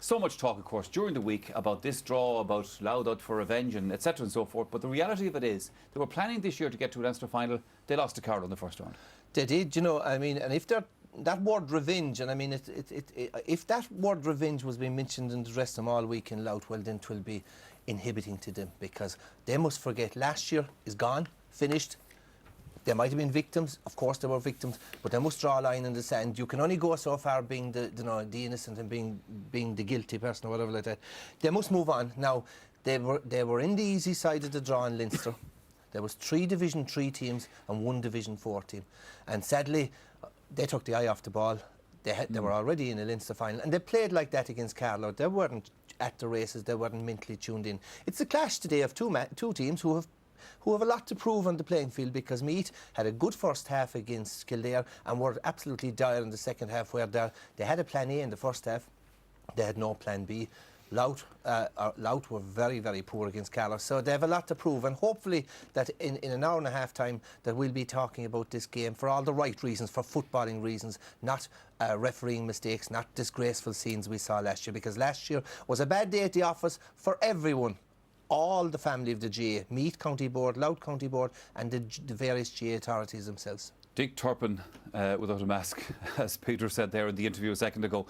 So much talk, of course, during the week about this draw, about Louth out for revenge, and etc. and so forth. But the reality of it is, they were planning this year to get to a Leinster final. They lost to Carlow in the first round. They did, you know. I mean, and if that word revenge, and I mean, if that word revenge was being mentioned in the rest of them all week in Louth, well, then it will be inhibiting to them, because they must forget last year is gone, finished. There might have been victims, of course there were victims, but they must draw a line in the sand. You can only go so far being the innocent and being the guilty person or whatever like that. They must move on. Now, they were in the easy side of the draw in Leinster. There was 3 Division 3 teams and 1 Division 4 team. And sadly, they took the eye off the ball. They were already in a Leinster final, and they played like that against Carlow. They weren't at the races, they weren't mentally tuned in. It's a clash today of two teams who have a lot to prove on the playing field, because Meath had a good first half against Kildare and were absolutely dire in the second half, where they had a plan A in the first half, they had no plan B. Louth were very, very poor against Carlow, so they have a lot to prove, and hopefully that in an hour and a half time that we'll be talking about this game for all the right reasons, for footballing reasons, not refereeing mistakes, not disgraceful scenes we saw last year, because last year was a bad day at the office for everyone. All the family of the GA, Meath County Board, Louth County Board, and the various GA authorities themselves. Dick Turpin without a mask, as Peter said there in the interview a second ago.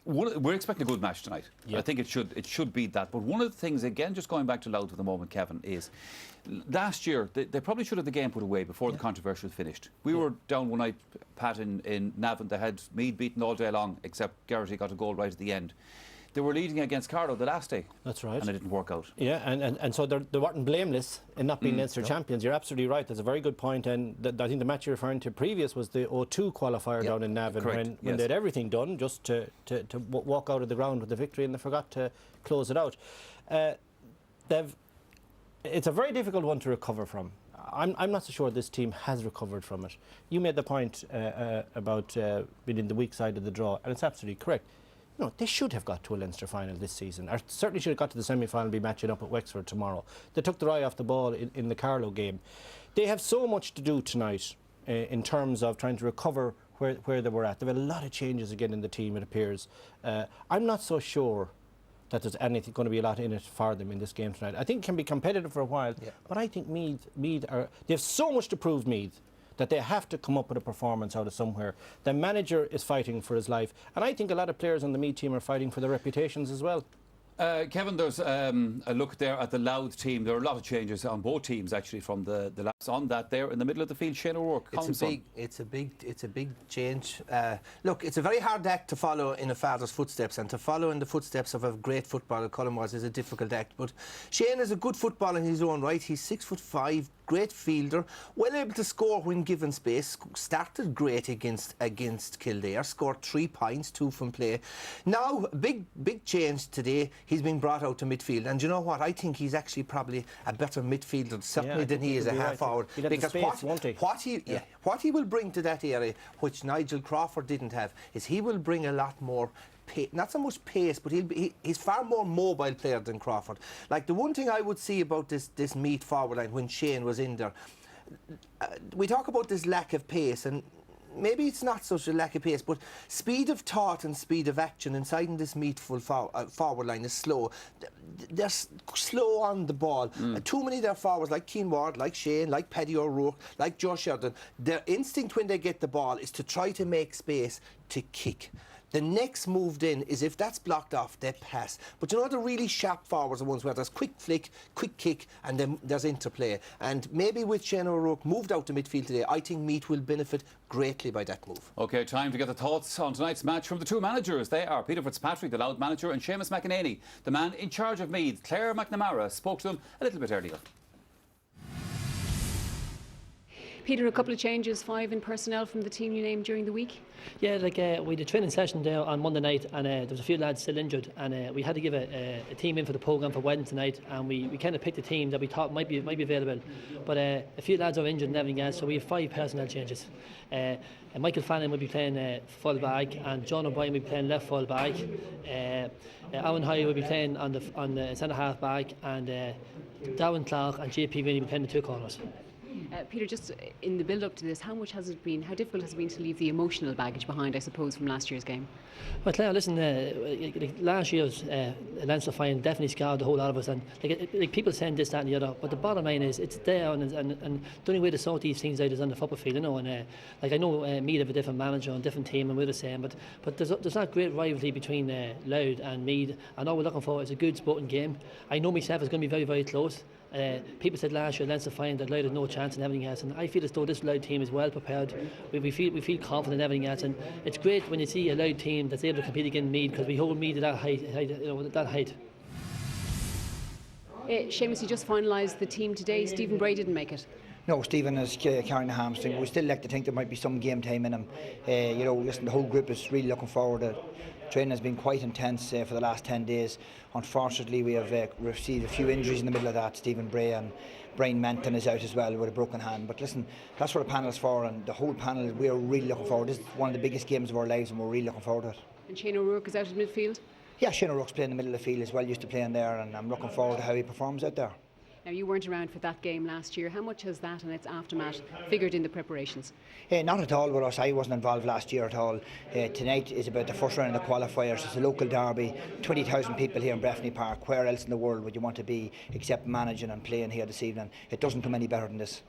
We're expecting a good match tonight. Yep. I think it should beat that. But one of the things, again, just going back to Louth at the moment, Kevin, is last year they probably should have the game put away before the controversy was finished. We were down one night, Pat, in Navan. They had Meath beaten all day long, except Garrity got a goal right at the end. They were leading against Carlow the last day. That's right. And it didn't work out. Yeah, and so they weren't blameless in not being Leinster champions. You're absolutely right. That's a very good point. And I think the match you're referring to previous was the 0-2 qualifier down in Navan, when they had everything done just to walk out of the ground with the victory, and they forgot to close it out. It's a very difficult one to recover from. I'm not so sure this team has recovered from it. You made the point about being in the weak side of the draw, and it's absolutely correct. No, they should have got to a Leinster final this season, or certainly should have got to the semi-final and be matching up at Wexford tomorrow. They took their eye off the ball in the Carlow game. They have so much to do tonight in terms of trying to recover where they were at. There have a lot of changes again in the team, it appears. I'm not so sure that there's anything going to be a lot in it for them in this game tonight. I think it can be competitive for a while, but I think Meath they have so much to prove, Meath, that they have to come up with a performance out of somewhere. The manager is fighting for his life, and I think a lot of players on the Meath team are fighting for their reputations as well. Kevin, there's a look there at the Louth team. There are a lot of changes on both teams, actually, from the last on that there in the middle of the field. Shane O'Rourke. It's a big change. Look, it's a very hard act to follow in a father's footsteps, and to follow in the footsteps of a great footballer, Colin was, is a difficult act. But Shane is a good footballer in his own right. He's 6'5", great fielder, well able to score when given space. Started great against Kildare, scored 3 points, 2 from play. Now, big change today. He's been brought out to midfield, and you know what? I think he's actually probably a better midfielder, certainly, than he is a half forward. Because what he will bring to that area, which Nigel Crawford didn't have, is he will bring a lot more. Not so much pace, but he's far more mobile player than Crawford. Like, the one thing I would see about this Meath forward line when Shane was in there, we talk about this lack of pace, and maybe it's not such a lack of pace, but speed of thought and speed of action inside in this Meath forward line is slow. They're slow on the ball. Too many of their forwards, like Keane Ward, like Shane, like Paddy O'Rourke, like Joe Sheridan, their instinct when they get the ball is to try to make space to kick. The next move then is, if that's blocked off, they pass. But you know, the really sharp forwards are the ones where there's quick flick, quick kick, and then there's interplay. And maybe with Shane O'Rourke moved out to midfield today, I think Meath will benefit greatly by that move. OK, time to get the thoughts on tonight's match from the two managers. They are Peter Fitzpatrick, the Louth manager, and Seamus McEnany, the man in charge of Meath. Claire McNamara spoke to them a little bit earlier. Peter, a couple of changes, 5 in personnel from the team you named during the week. Yeah, like we had a training session there on Monday night, and there was a few lads still injured, and we had to give a team in for the programme for Wednesday night, and we kind of picked a team that we thought might be available, but a few lads are injured and everything else, so we have 5 personnel changes. Michael Fannin will be playing full back, and John O'Brien will be playing left full back. Owen Hoy will be playing on the centre half back, and Darren Clark and JP Vinny will be playing the 2 corners. Peter, just in the build-up to this, how difficult has it been to leave the emotional baggage behind, I suppose, from last year's game? Well, Claire, listen, last year's Leinster final definitely scarred the whole lot of us, and people saying this, that and the other, but the bottom line is it's there, and the only way to sort these things out is on the football field, and I know Meath have a different manager and different team, and we're the same, but there's not great rivalry between Louth and Meath, and all we're looking for is a good sporting game. I know myself it's going to be very, very close. People said last year Leinster find that Louth had no chance and everything else, and I feel as though this Louth team is well prepared. We feel confident in everything else, and it's great when you see a Louth team that's able to compete against Meath, because we hold Meath at that height. Seamus, you just finalised the team today. Stephen Bray didn't make it. No, Stephen is carrying a hamstring. We still like to think there might be some game time in him. Listen, the whole group is really looking forward to it. Training has been quite intense for the last 10 days. Unfortunately, we have received a few injuries in the middle of that. Stephen Bray and Brian Menton is out as well with a broken hand. But listen, that's what the panel is for, and the whole panel, we are really looking forward. This is one of the biggest games of our lives, and we're really looking forward to it. And Shane O'Rourke is out in midfield? Yeah, Shane O'Rourke's playing in the middle of the field as well, used to playing there, and I'm looking forward to how he performs out there. Now, you weren't around for that game last year. How much has that and its aftermath figured in the preparations? Not at all with us. I wasn't involved last year at all. Tonight is about the first round of the qualifiers. It's a local derby, 20,000 people here in Breffni Park. Where else in the world would you want to be except managing and playing here this evening? It doesn't come any better than this.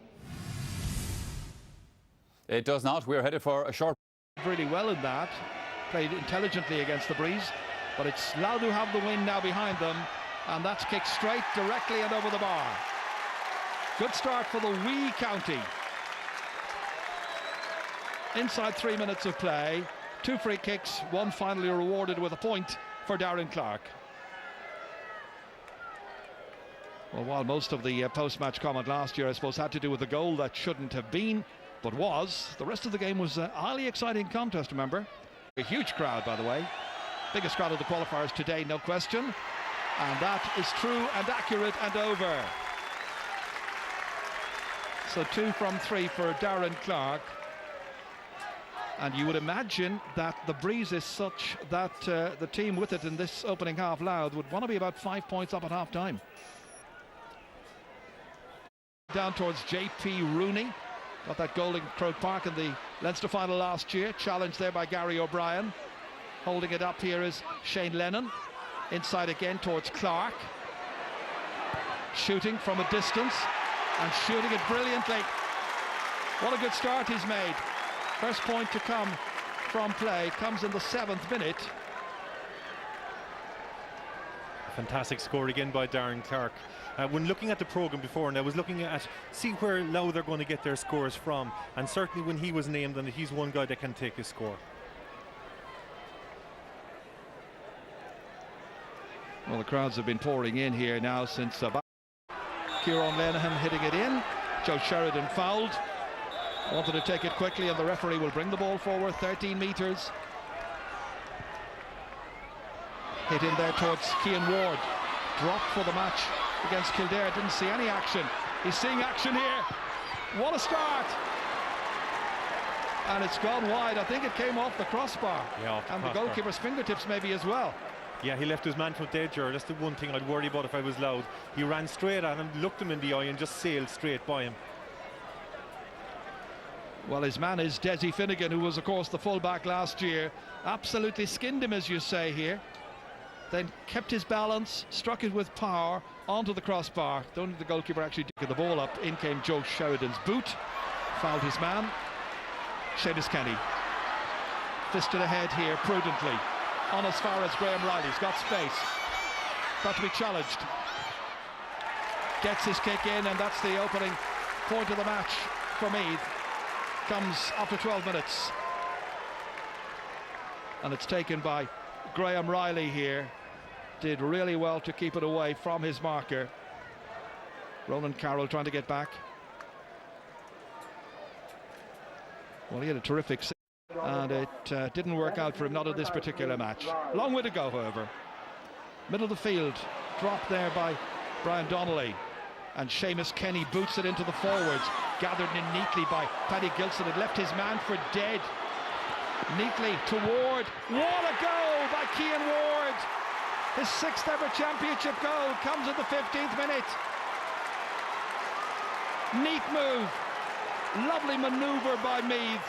It does not. We're headed for a short... Really well in that. Played intelligently against the breeze. But it's Louth who have the win now behind them. And that's kicked straight, directly and over the bar. Good start for the wee county. Inside 3 minutes of play, 2 free kicks, one finally rewarded with a point for Darren Clark. Well, while most of the post-match comment last year, I suppose, had to do with the goal that shouldn't have been, but was, the rest of the game was a highly exciting contest, remember. A huge crowd, by the way. Biggest crowd of the qualifiers today, no question. And that is true and accurate and over. So 2 from 3 for Darren Clark. And you would imagine that the breeze is such that the team with it in this opening half, Louth, would want to be about 5 points up at half time. Down towards JP Rooney. Got that goal in Croke Park in the Leinster final last year. Challenged there by Gary O'Brien. Holding it up here is Shane Lennon. Inside again towards Clark. Shooting from a distance and shooting it brilliantly. What a good start he's made. First point to come from play comes in the 7th minute. Fantastic score again by Darren Clark. When looking at the programme before, and I was looking at see where Louth are going to get their scores from, and certainly when he was named, and he's one guy that can take his score. Well, the crowds have been pouring in here now since Kieran Lenihan hitting it in. Joe Sheridan fouled. Wanted to take it quickly, and the referee will bring the ball forward 13 metres. Hit in there towards Cian Ward. Dropped for the match against Kildare. Didn't see any action. He's seeing action here. What a start! And it's gone wide. I think it came off the crossbar. Yeah, off the and crossbar. The goalkeeper's fingertips maybe as well. Yeah, he left his man foot dead, Ger. That's the one thing I'd worry about if I was Louth. He ran straight at him, looked him in the eye and just sailed straight by him. Well, his man is Desi Finnegan, who was, of course, the full-back last year. Absolutely skinned him, as you say here. Then kept his balance, struck it with power onto the crossbar. Don't the goalkeeper actually took the ball up. In came Joe Sheridan's boot. Fouled his man. Seamus Kenny. Fisted ahead here prudently. On as far as Graham Riley's got space. Got to be challenged. Gets his kick in, and that's the opening point of the match for Meath. Comes after 12 minutes. And it's taken by Graham Riley here. Did really well to keep it away from his marker. Ronan Carroll trying to get back. Well, he had a terrific save, and it didn't work out for him, not in this particular match. Long way to go, however. Middle of the field, dropped there by Brian Donnelly, and Seamus Kenny boots it into the forwards, gathered in neatly by Paddy Gilson. It left his man for dead. Neatly to Ward. What a goal by Cian Ward! His 6th ever championship goal comes in the 15th minute. Neat move, Lovely manoeuvre by Meath.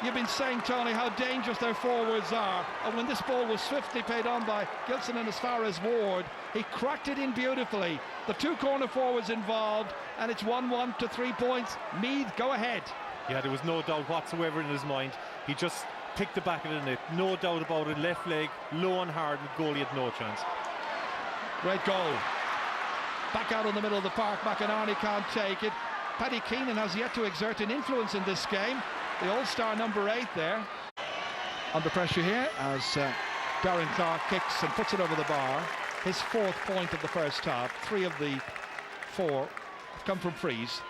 You've been saying, Tony, how dangerous their forwards are. And when this ball was swiftly played on by Gilson and as far as Ward, he cracked it in beautifully. The two corner forwards involved, and it's 1-1 to 3 points. Meath, go ahead. Yeah, there was no doubt whatsoever in his mind. He just picked the back of the net. No doubt about it. Left leg, low and hard, and goalie had no chance. Great goal. Back out in the middle of the park. McInerney can't take it. Paddy Keenan has yet to exert an influence in this game. The all-star number 8 there. Under pressure here as Darren Clark kicks and puts it over the bar. His 4th point of the first half. 3 of the 4 have come from frees,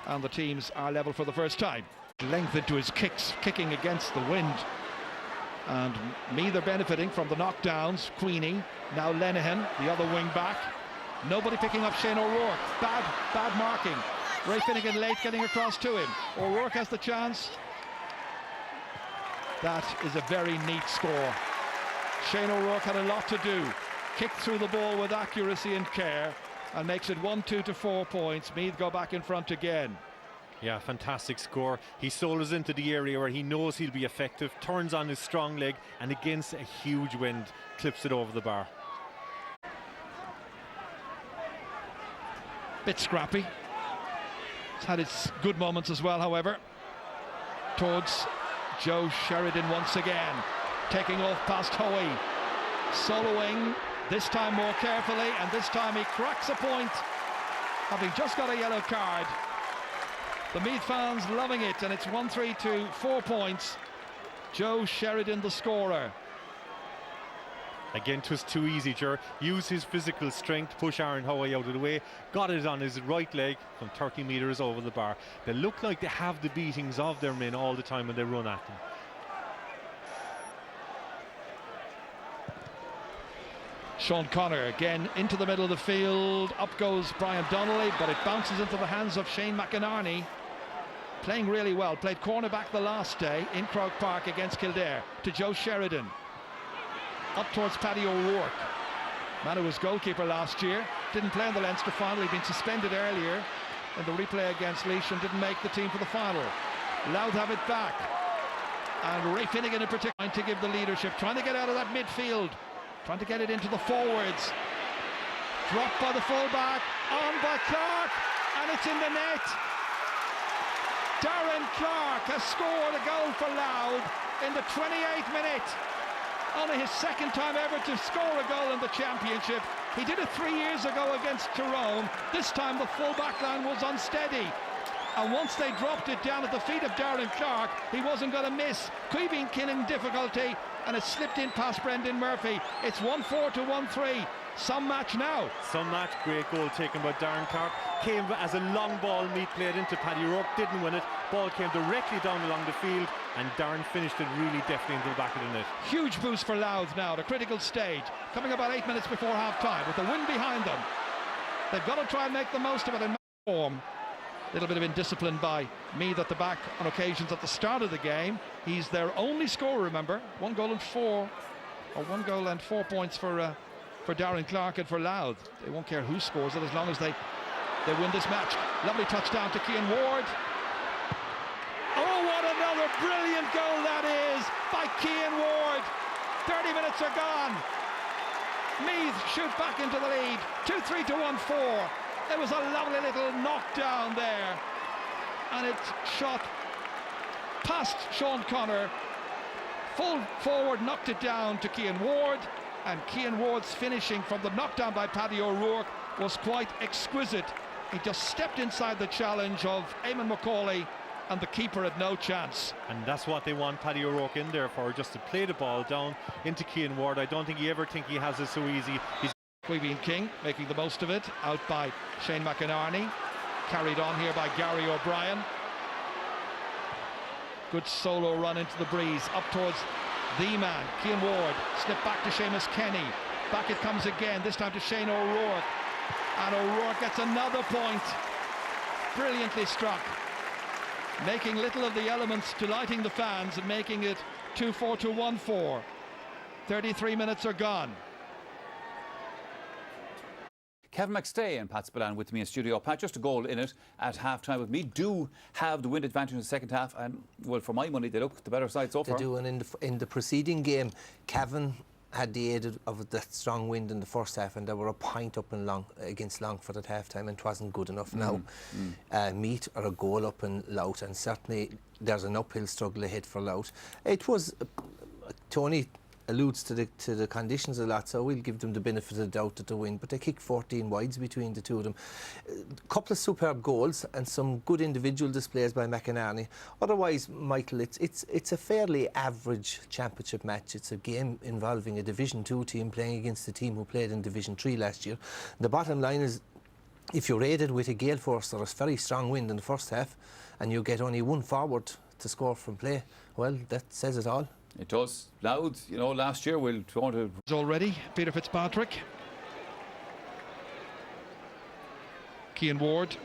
and the teams are level for the first time. Length into his kicks, kicking against the wind. And Meath are benefiting from the knockdowns. Queenie, now Lenihan, the other wing back. Nobody picking up Shane O'Rourke. Bad marking. Ray Finnegan late getting across to him. O'Rourke has the chance. That is a very neat score. Shane O'Rourke had a lot to do. Kicked through the ball with accuracy and care and makes it 1-2 to 4 points. Meath go back in front again. Yeah, fantastic score. He solos into the area where he knows he'll be effective, turns on his strong leg, and against a huge wind, clips it over the bar. Bit scrappy. It's had its good moments as well, however. Towards Joe Sheridan once again, taking off past Hoey, soloing, this time more carefully, and this time he cracks a point, having just got a yellow card. The Meath fans loving it, and it's 1-3 to 4 points. Joe Sheridan the scorer. Again, 'twas too easy, Ger. Used his physical strength, push Aaron Hoey out of the way, got it on his right leg from 30 metres over the bar. They look like they have the beatings of their men all the time when they run at them. Sean Connor again into the middle of the field. Up goes Brian Donnelly, but it bounces into the hands of Shane McInerney. Playing really well. Played cornerback the last day in Croke Park against Kildare. To Joe Sheridan. Up towards Paddy O'Rourke. Man who was goalkeeper last year. Didn't play in the Leinster final. He'd been suspended earlier in the replay against Laois and didn't make the team for the final. Louth have it back. And Ray Finnegan in particular trying to give the leadership. Trying to get out of that midfield. Trying to get it into the forwards. Dropped by the fullback. On by Clark. And it's in the net. Darren Clark has scored a goal for Louth in the 28th minute. Only his 2nd time ever to score a goal in the championship. He did it 3 years ago against Tyrone. This time the full back line was unsteady. And once they dropped it down at the feet of Darren Clark, he wasn't going to miss. Queeveen Kinning difficulty, and it slipped in past Brendan Murphy. It's 1-4 to 1-3. Some match now. Some match. Great goal taken by Darren Clark. Came as a long ball. Meath played into Paddy O'Rourke, didn't win it. Ball came directly down along the field, and Darren finished it really deftly into the back of the net. Huge boost for Louth now, the critical stage. Coming about 8 minutes before half-time with the wind behind them. They've got to try and make the most of it in form. A little bit of indiscipline by Meath at the back on occasions at the start of the game. He's their only scorer, remember. 1 goal and 4 points for Darren Clark and for Louth. They won't care who scores it as long as they win this match. Lovely touchdown to Cian Ward. Oh, what another brilliant goal that is by Cian Ward. 30 minutes are gone. Meath shoot back into the lead. 2-3 to 1-4. There was a lovely little knockdown there, and it shot past Sean Connor. Full forward knocked it down to Cian Ward, and Cian Ward's finishing from the knockdown by Paddy O'Rourke was quite exquisite. He just stepped inside the challenge of Eamon Macaulay, and the keeper had no chance. And that's what they want Paddy O'Rourke in there for, just to play the ball down into Cian Ward. I don't think he ever think he has it so easy. Queeveen King making the most of it, out by Shane McInerney, carried on here by Gary O'Brien. Good solo run into the breeze, up towards the man, Cian Ward, slip back to Seamus Kenny, back it comes again, this time to Shane O'Rourke, and O'Rourke gets another point, brilliantly struck, making little of the elements, delighting the fans and making it 2-4 to 1-4. 33 minutes are gone. Kevin McStay and Pat Spillane with me in studio. Pat, just a goal in it at half-time with me. Do have the wind advantage in the second half, and, well, for my money, they look the better side so far. They do, and in the preceding game, Kevin had the aid of that strong wind in the first half, and they were a point up in against Longford at half-time, and it wasn't good enough. Now, Meath are a goal up in Louth, and certainly there's an uphill struggle ahead for Louth. It was, Tony alludes to the conditions a lot, so we'll give them the benefit of the doubt that they win, but they kicked 14 wides between the two of them. A couple of superb goals and some good individual displays by McInerney. Otherwise, Michael, it's a fairly average championship match. It's a game involving a Division 2 team playing against a team who played in Division 3 last year. The bottom line is, if you're aided with a gale force or a very strong wind in the first half and you get only one forward to score from play, well, that says it all. It does. Louth, you know, last year we'll try to... Already, Peter Fitzpatrick. Cian Ward.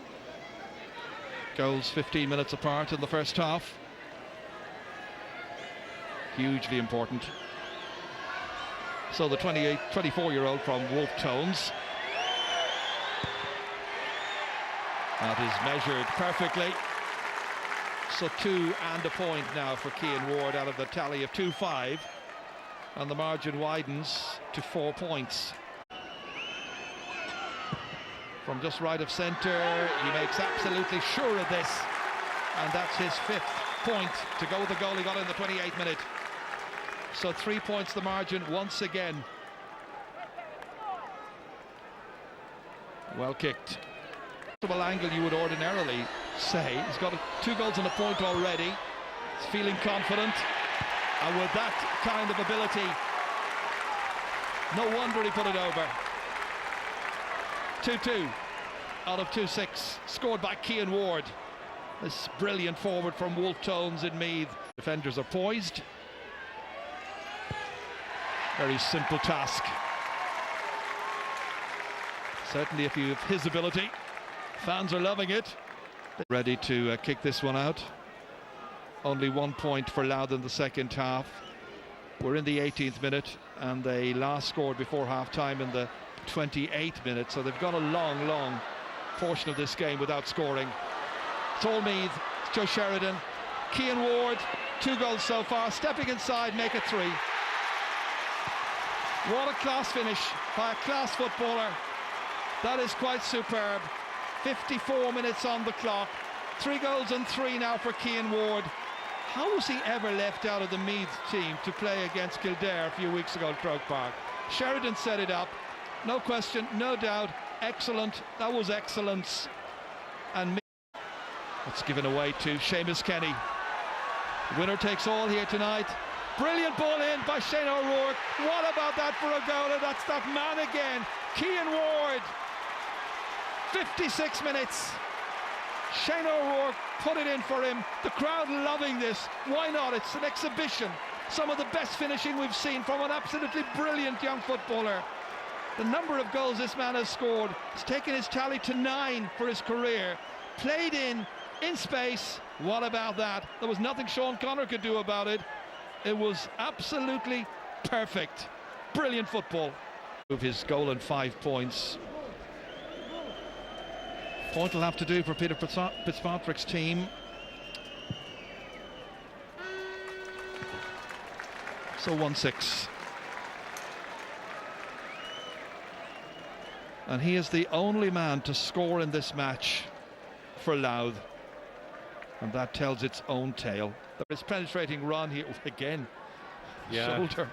Goals 15 minutes apart in the first half. Hugely important. So the 24-year-old from Wolf Tones. That is measured perfectly. So 2 and a point now for Cian Ward out of the tally of 2-5, and the margin widens to 4 points. From just right of centre, he makes absolutely sure of this, and that's his 5th point to go with the goal he got in the 28th minute. So 3 points the margin once again. Well kicked. Angle you would ordinarily say. He's got 2 goals and a point already. He's feeling confident, and with that kind of ability, no wonder he put it over. 2-2 out of 2-6, scored by Cian Ward. This brilliant forward from Wolf Tones in Meath. Defenders are poised. Very simple task. Certainly if you have his ability. Fans are loving it. Ready to kick this one out. Only 1 point for Louth in the second half. We're in the 18th minute, and they last scored before half-time in the 28th minute, so they've got a long portion of this game without scoring. It's all Meath. It's Joe Sheridan. Cian Ward, 2 goals so far. Stepping inside, make it 3. What a class finish by a class footballer. That is quite superb. 54 minutes on the clock. 3 goals and 3 now for Cian Ward. How was he ever left out of the Meath team to play against Kildare a few weeks ago at Croke Park? Sheridan set it up. No question, no doubt. Excellent. That was excellence. And it's given away to Seamus Kenny. Winner takes all here tonight. Brilliant ball in by Shane O'Rourke. What about that for a goal? And that's that man again. Cian Ward. 56 minutes. Shane O'Rourke put it in for him. The crowd loving this. Why not? It's an exhibition. Some of the best finishing we've seen from an absolutely brilliant young footballer. The number of goals this man has scored, it's taken his tally to 9 for his career. Played in space. What about that? There was nothing Sean Connor could do about it. It was absolutely perfect. Brilliant football. His goal and 5 points. Point will have to do for Peter Fitzpatrick's team. So 1-6. And he is the only man to score in this match for Louth. And that tells its own tale. There is penetrating run here again. Yeah. Shoulder.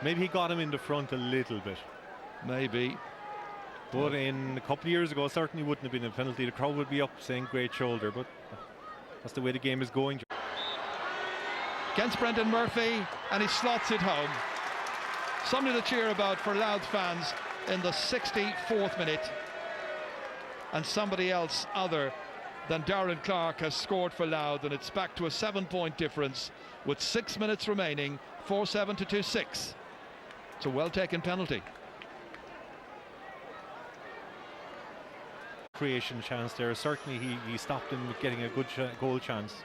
Maybe he got him in the front a little bit. Maybe. But in a couple of years ago, certainly wouldn't have been a penalty. The crowd would be up saying great shoulder, but that's the way the game is going. Against Brendan Murphy, and he slots it home. Something to cheer about for Louth fans in the 64th minute. And somebody else other than Darren Clark has scored for Louth, and it's back to a 7-point difference with 6 minutes remaining. 4-7 to 2-6. It's a well-taken penalty. Creation chance there. Certainly he stopped him getting a good goal chance.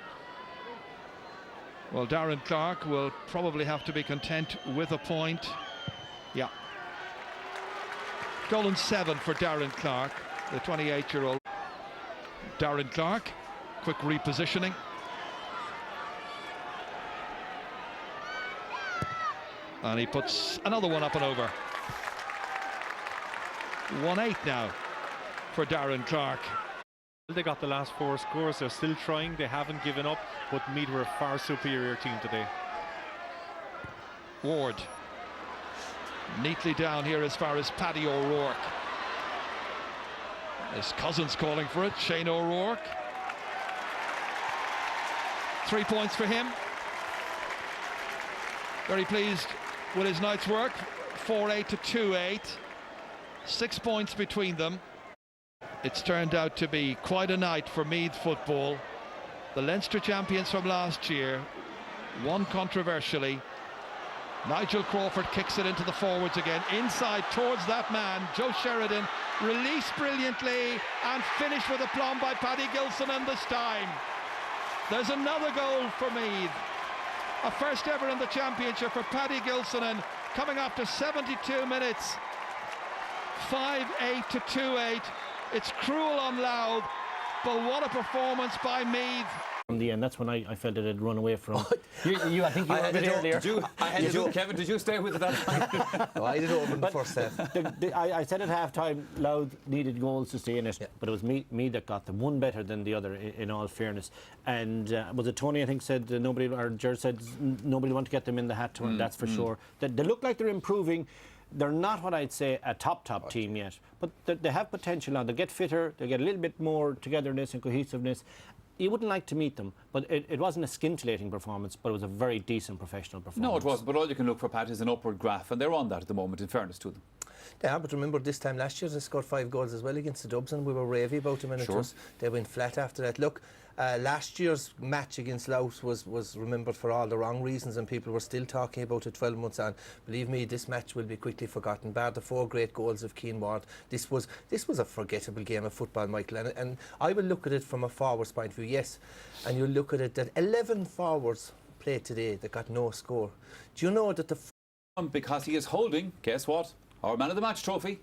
Well, Darren Clark will probably have to be content with a point. Yeah. Goal and 7 for Darren Clark, the 28-year-old. Darren Clark, quick repositioning. And he puts another one up and over. 1-8 now for Darren Clark. They got the last 4 scores. They're still trying. They haven't given up, but Meath were a far superior team today. Ward neatly down here as far as Paddy O'Rourke. His cousin's calling for it, Shane O'Rourke. 3 points for him. Very pleased with his night's work. 4-8 to 2-8. 6 points between them. It's turned out to be quite a night for Meath football. The Leinster champions from last year won controversially. Nigel Crawford kicks it into the forwards again, inside towards that man, Joe Sheridan, released brilliantly and finished with aplomb by Paddy Gilsonan this time. There's another goal for Meath. A first ever in the championship for Paddy Gilsonan, coming after 72 minutes. 5-8 to 2-8. It's cruel on Louth, but what a performance by Meath. From the end, that's when I felt it had run away from. I think you were a bit earlier. Kevin, did you stay with it that time? No, I did it over in the first half. I said at half-time, Louth needed goals to stay in it, but it was me that got them. One better than the other, in all fairness. And was it Tony, I think, said nobody, or Ger said nobody want to get them in the hat, that's for sure. They look like they're improving. They're not what I'd say a top team yet, but they have potential now. They get fitter, they get a little bit more togetherness and cohesiveness. You wouldn't like to meet them, but it wasn't a scintillating performance, but it was a very decent professional performance. No, it wasn't, but all you can look for, Pat, is an upward graph, and they're on that at the moment, in fairness to them. Yeah, but remember this time last year they scored 5 goals as well against the Dubs, and we were ravey about them, and Sure. they went flat after that. Look, last year's match against Louth was remembered for all the wrong reasons, and people were still talking about it 12 months on. Believe me, this match will be quickly forgotten. Bar the 4 great goals of Cian Ward, this was a forgettable game of football, Michael, and I will look at it from a forwards point of view, yes, and you'll look at it that 11 forwards played today that got no score. Do you know that the because he is holding, guess what, our Man of the Match trophy.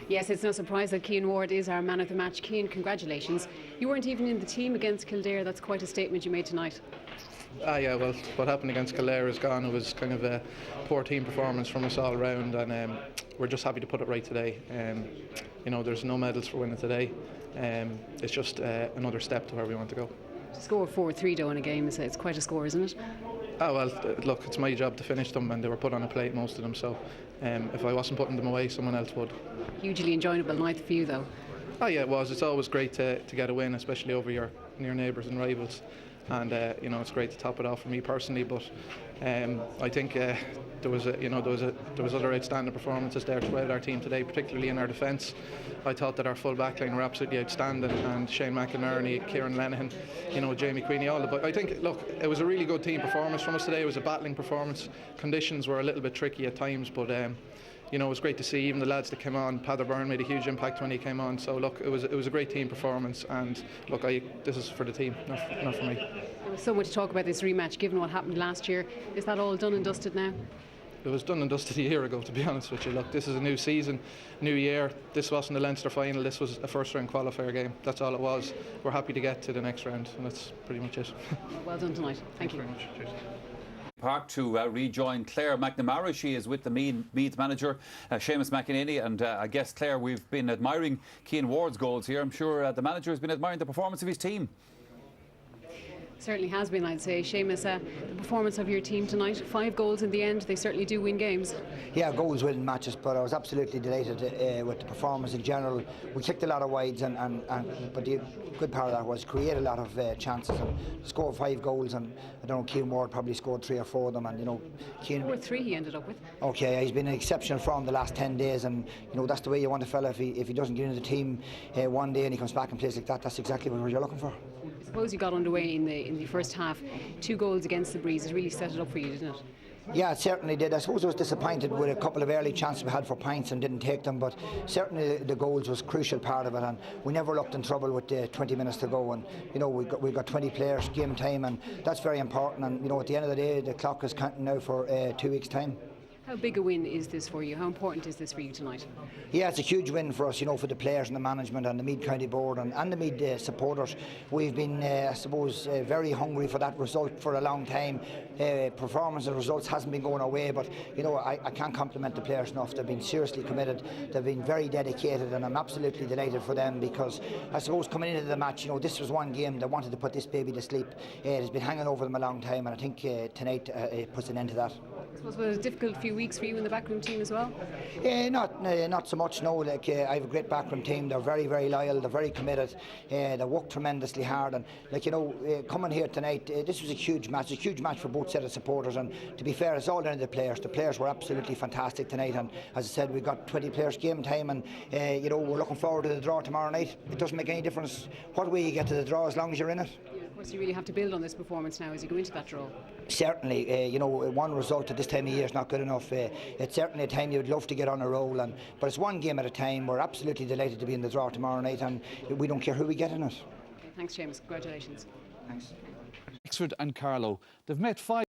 Yes, it's no surprise that Cian Ward is our man of the match. Cian, congratulations. You weren't even in the team against Kildare. That's quite a statement you made tonight. Yeah, well, what happened against Kildare is gone. It was kind of a poor team performance from us all round, and we're just happy to put it right today. You know, there's no medals for winning today. It's just another step to where we want to go. To score 4-3 though in a game, it's quite a score, isn't it? Oh well, look, it's my job to finish them, and they were put on a plate, most of them, so if I wasn't putting them away, someone else would. Hugely enjoyable night for you though. Oh yeah, it was. It's always great to get a win, especially over your neighbours and rivals, and you know, it's great to top it off for me personally. But I think there was other outstanding performances there throughout our team today, particularly in our defence. I thought that our full back line were absolutely outstanding, and Shane McInerney, Kieran Lenihan, you know, Jamie Queenie, all of it. I think, look, it was a really good team performance from us today. It was a battling performance. Conditions were a little bit tricky at times, but you know, it was great to see even the lads that came on. Pather Byrne made a huge impact when he came on. So look, it was a great team performance, and look, this is for the team, not for me. There was so much talk about this rematch given what happened last year. Is that all done and dusted now? It was done and dusted a year ago, to be honest with you. Look, this is a new season, new year. This wasn't a Leinster final, this was a first round qualifier game. That's all it was. We're happy to get to the next round, and that's pretty much it. Well done tonight. Thank you. Very much. Cheers. Park to rejoin Claire McNamara. She is with the Meath manager, Seamus McEnany, and I guess, Claire, we've been admiring Cian Ward's goals here. I'm sure the manager has been admiring the performance of his team. Certainly has been, I'd say. Seamus, the performance of your team tonight, 5 goals in the end, they certainly do win games. Yeah, goals win matches, but I was absolutely delighted with the performance in general. We kicked a lot of wides, but the good part of that was create a lot of chances and score 5 goals, and I don't know, Cian Ward probably scored 3 or 4 of them, and you know, Cian... 4-3 he ended up with. Okay, he's been an exceptional form the last 10 days, and you know, that's the way you want a fella. If he doesn't get into the team one day and he comes back and plays like that, that's exactly what you're looking for. I suppose you got underway in the first half. 2 goals against the Breeze has really set it up for you, didn't it? Yeah, it certainly did. I suppose I was disappointed with a couple of early chances we had for points and didn't take them, but certainly the goals was a crucial part of it, and we never looked in trouble with 20 minutes to go, and you know, we got 20 players game time, and that's very important, and you know, at the end of the day the clock is counting now for 2 weeks time. How big a win is this for you? How important is this for you tonight? Yeah, it's a huge win for us, for the players and the management and the Meath County Board and the Meath supporters. We've been, I suppose, very hungry for that result for a long time. Performance and results hasn't been going our way, but I can't compliment the players enough. They've been seriously committed, they've been very dedicated, and I'm absolutely delighted for them, because I suppose coming into the match, this was one game they wanted to put this baby to sleep. It has been hanging over them a long time, and I think tonight it puts an end to that. I suppose it was a difficult few weeks for you in the backroom team as well? Not so much, no. I have a great backroom team. They're very, very loyal, they're very committed, they work tremendously hard, and coming here tonight, this was a huge match for both sets of supporters, and to be fair, it's all down to the players. The players were absolutely fantastic tonight, and as I said, we've got 20 players game time, and we're looking forward to the draw tomorrow night. It doesn't make any difference what way you get to the draw as long as you're in it. Of course, you really have to build on this performance now as you go into that draw. Certainly, one result at this time of year is not good enough. It's certainly a time you would love to get on a roll, but it's one game at a time. We're absolutely delighted to be in the draw tomorrow night, and we don't care who we get in it. Okay, thanks, Seamus. Congratulations. Thanks. Wexford and Carlow, they've met 5